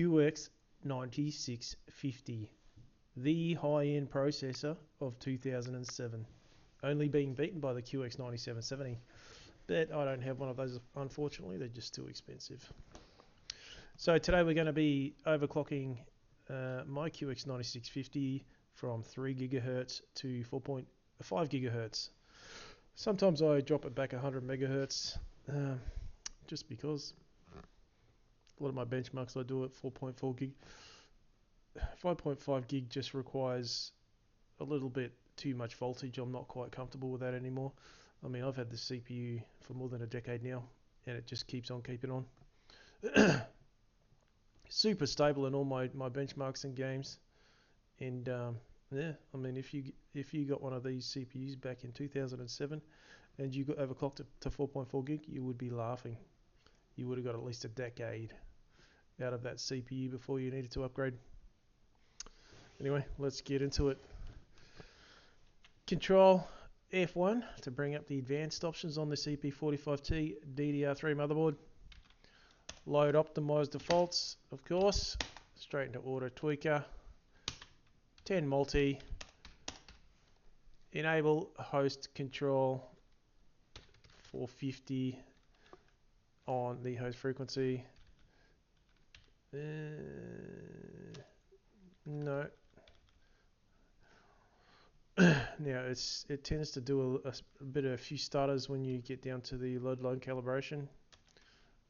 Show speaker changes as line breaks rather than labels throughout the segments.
QX9650, the high-end processor of 2007, only being beaten by the QX9770. But I don't have one of those, unfortunately. They're just too expensive. So today we're going to be overclocking my QX9650 from 3 gigahertz to 4.5 gigahertz. Sometimes I drop it back 100 megahertz just because a lot of my benchmarks I do at 4.4 gig. 5.5 gig just requires a little bit too much voltage. I'm not quite comfortable with that anymore. I mean, I've had the CPU for more than a decade now, and it just keeps on keeping on. Super stable in all my benchmarks and games, and yeah, I mean, if you got one of these CPUs back in 2007 and you got overclocked to 4.4 gig, you would be laughing. You would have got at least a decade out of that CPU before you needed to upgrade. Anyway, let's get into it. Control F1 to bring up the advanced options on the CP45T DDR3 motherboard. Load optimize defaults, of course. Straight into auto tweaker. 10 multi. Enable host control 450 on the host frequency. No. Now it tends to do a bit of a few stutters when you get down to the load line calibration.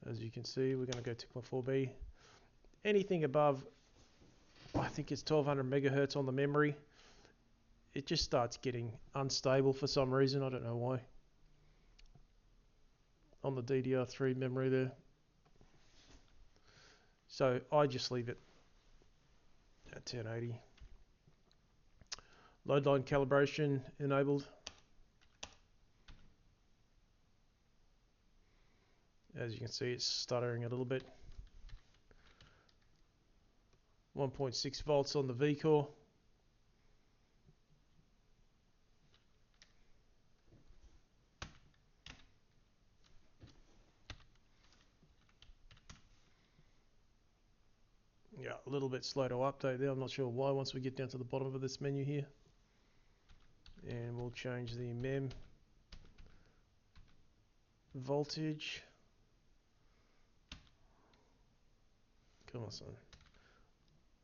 As you can see, we're going to go 2.4B. Anything above, I think it's 1200 megahertz on the memory, it just starts getting unstable for some reason. I don't know why. On the DDR3 memory there. So I just leave it at 1080. Load line calibration enabled. As you can see, it's stuttering a little bit. 1.6 volts on the V core. Yeah, a little bit slow to update there. I'm not sure why once we get down to the bottom of this menu here. And we'll change the mem voltage. Come on, son.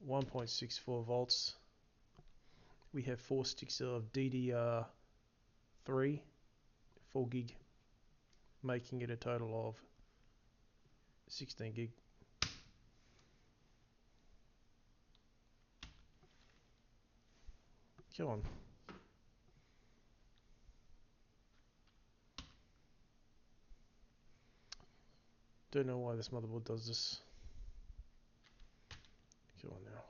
1.64 volts. We have 4 sticks of DDR3, 4 gig, making it a total of 16 gig. Come on. Don't know why this motherboard does this. Come on now.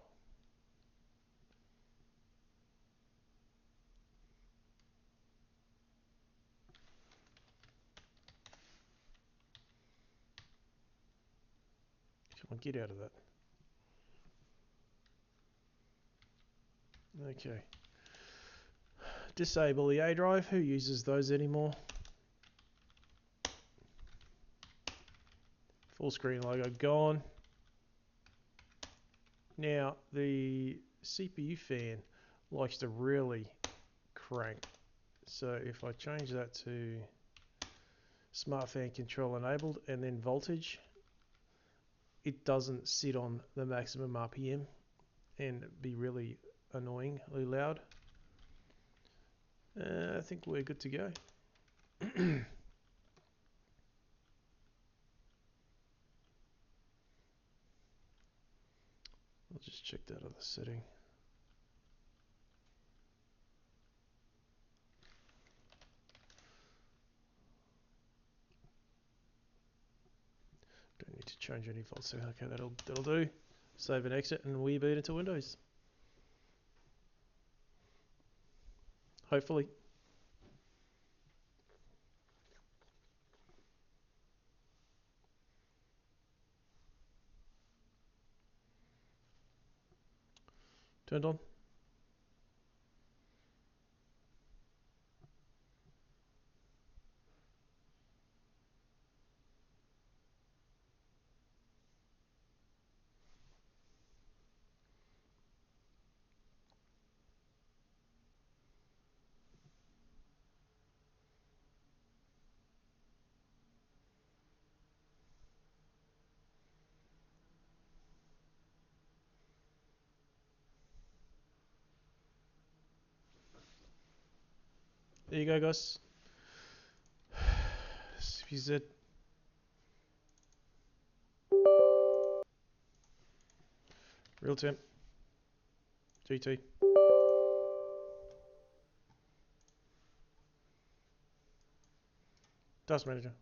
Come on, get out of that. Okay. Disable the A drive. Who uses those anymore? Full screen logo gone. Now the CPU fan likes to really crank. So if I change that to smart fan control enabled and then voltage, it doesn't sit on the maximum RPM and be really annoyingly loud. I think we're good to go. I'll just check that other setting. Don't need to change any defaults. So okay, that'll do. Save and exit, and we boot into Windows. Hopefully. Turned on. There you go, guys. CPZ. Real temp. GT. Task manager.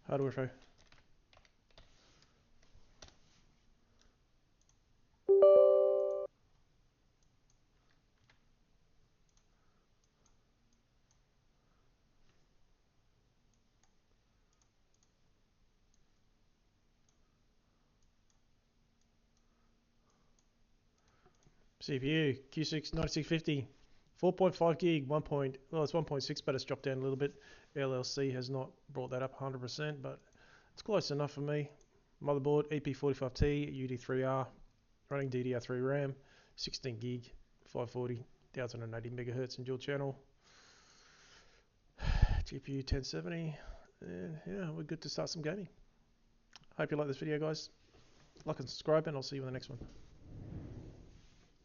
Hardware flow. CPU QX9650. 4.5 gig, it's 1.6, but it's dropped down a little bit. LLC has not brought that up 100%, but it's close enough for me. Motherboard EP45T UD3R, running DDR3 RAM, 16 gig, 540, 1080 megahertz in dual channel. GPU 1070, and yeah, we're good to start some gaming. Hope you like this video, guys. Like and subscribe, and I'll see you in the next one.